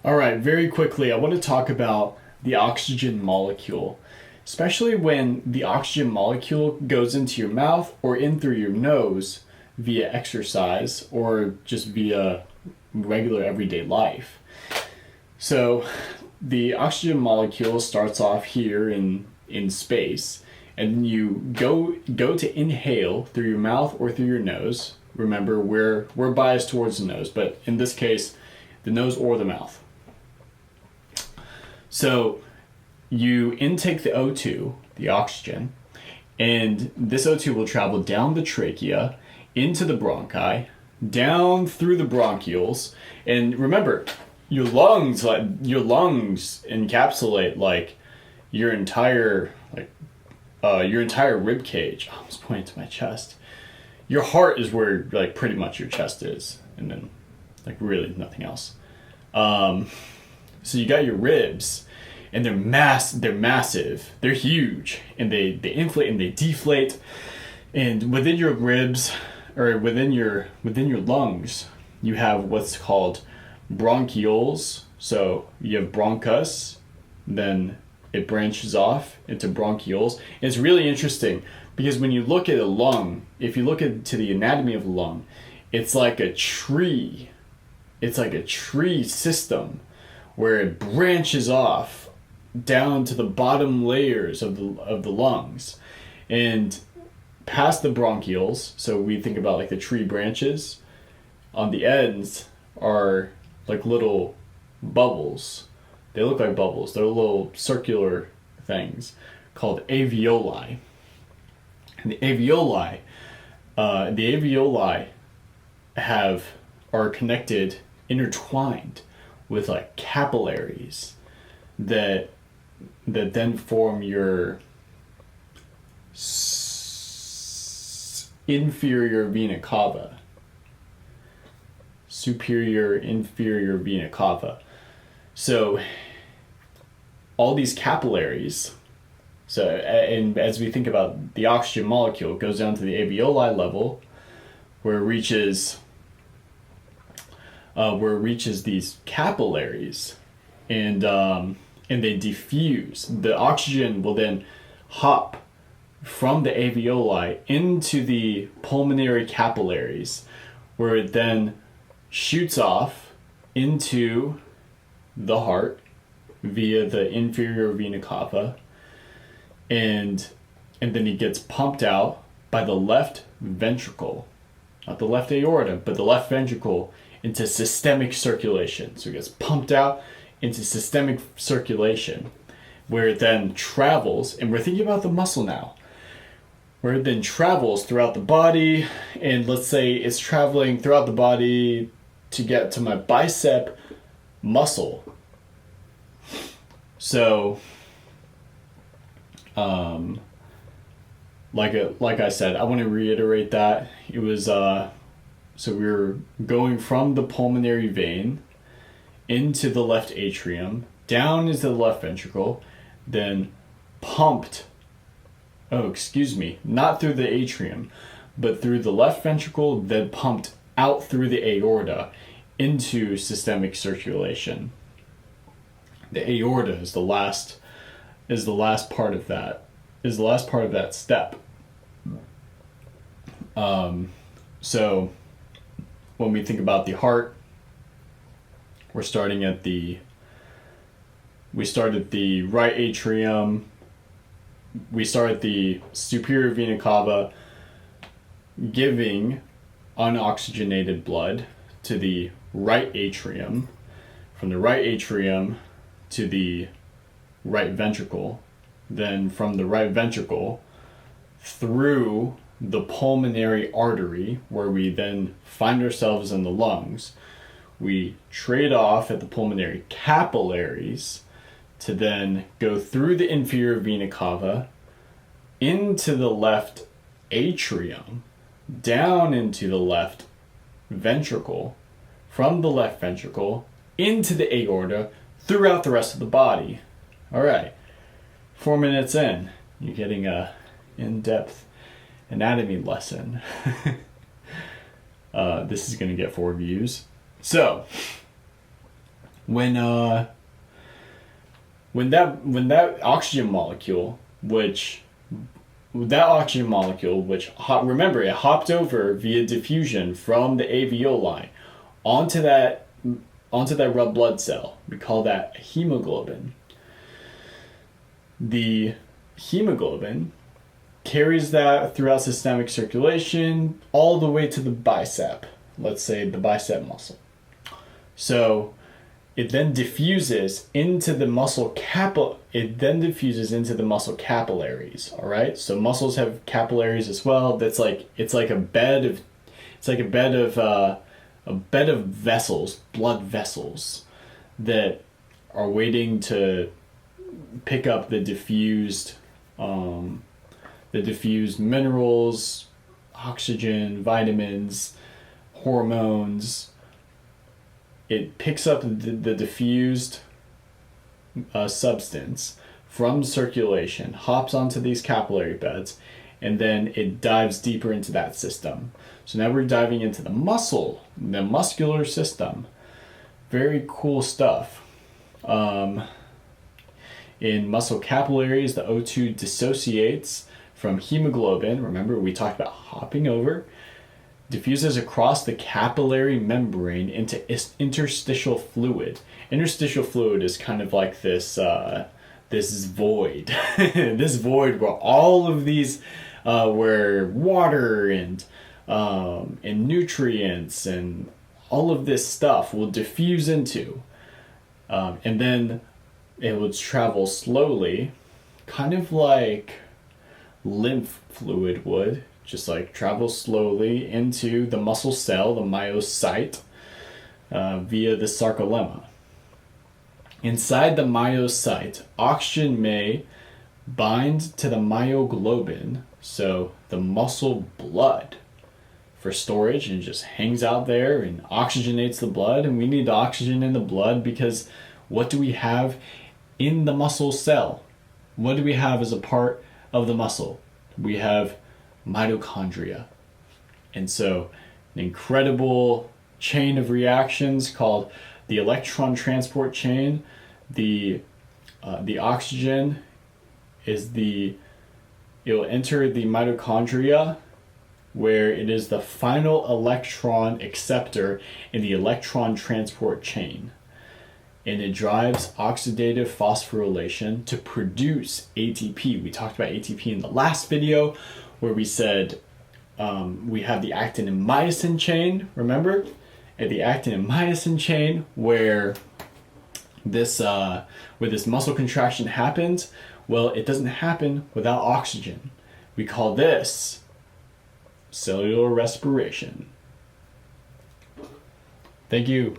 All right, very quickly, I want to talk about the oxygen molecule, especially when the oxygen molecule goes into your mouth or in through your nose via exercise or just via regular everyday life. So, the oxygen molecule starts off here in space, and you go to inhale through your mouth or through your nose. Remember, we're biased towards the nose, but in this case, the nose or the mouth. So you intake the O2, the oxygen, and this O2 will travel down the trachea, into the bronchi, down through the bronchioles, and remember, your lungs encapsulate like your entire rib cage. I almost pointed to my chest. Your heart is where like pretty much your chest is, and then like really nothing else. So you got your ribs, and they're massive, they're huge, and they inflate and they deflate. And within your ribs, or within your lungs, you have what's called bronchioles. So you have bronchus, then it branches off into bronchioles. And it's really interesting because when you look at a lung, if you look into the anatomy of a lung, it's like a tree. It's like a tree system where it branches off down to the bottom layers of the lungs and past the bronchioles. So we think about like the tree branches. On the ends are like little bubbles. They look like bubbles. They're little circular things called alveoli. And the alveoli are connected, intertwined with like capillaries that then form your inferior vena cava, superior, inferior vena cava. So all these capillaries, and as we think about the oxygen molecule, it goes down to the alveoli level where it reaches these capillaries, and they diffuse. The oxygen will then hop from the alveoli into the pulmonary capillaries, where it then shoots off into the heart via the inferior vena cava, and then it gets pumped out by the left ventricle, not the left aorta, but the left ventricle, into systemic circulation. So it gets pumped out into systemic circulation, where it then travels, and we're thinking about the muscle now, where it then travels throughout the body, and let's say it's traveling throughout the body to get to my bicep muscle. So, like I said, I want to reiterate that it was so we were going from the pulmonary vein into the left atrium, down into the left ventricle, then pumped. Not through the atrium, but through the left ventricle, then pumped out through the aorta into systemic circulation. The aorta is the last part of that step. So when we think about the heart, we started the right atrium. We started the superior vena cava, giving unoxygenated blood to the right atrium, from the right atrium to the right ventricle, then from the right ventricle through the pulmonary artery, where we then find ourselves in the lungs. We trade off at the pulmonary capillaries to then go through the inferior vena cava into the left atrium, down into the left ventricle, from the left ventricle into the aorta, throughout the rest of the body. All right, 4 minutes in, you're getting a in-depth anatomy lesson. This is going to get 4 views. So, when that oxygen molecule, which remember, it hopped over via diffusion from the alveoli onto that red blood cell. We call that hemoglobin. The hemoglobin carries that throughout systemic circulation all the way to the bicep. Let's say the bicep muscle. So it then diffuses into the muscle capillaries. All right. So muscles have capillaries as well. It's like a bed of vessels, blood vessels, that are waiting to pick up the diffused minerals, oxygen, vitamins, hormones. It picks up the diffused substance from circulation, hops onto these capillary beds, and then it dives deeper into that system. So now we're diving into the muscular system. Very cool stuff. In muscle capillaries, the O2 dissociates from hemoglobin. Remember, we talked about hopping over. Diffuses across the capillary membrane into interstitial fluid. Interstitial fluid is kind of like this void. This void where all of these, where water and nutrients and all of this stuff will diffuse into. And then it would travel slowly, kind of like lymph fluid would, just like travel slowly into the muscle cell, the myocyte, via the sarcolemma. Inside the myocyte, oxygen may bind to the myoglobin, so the muscle blood, for storage, and just hangs out there and oxygenates the blood. And we need oxygen in the blood because what do we have in the muscle cell? What do we have as a part of the muscle? We have mitochondria. And so an incredible chain of reactions called the electron transport chain. The oxygen it'll enter the mitochondria, where it is the final electron acceptor in the electron transport chain. And it drives oxidative phosphorylation to produce ATP. We talked about ATP in the last video, where we said we have the actin and myosin chain, remember? At the actin and myosin chain, where this muscle contraction happens, well, it doesn't happen without oxygen. We call this cellular respiration. Thank you.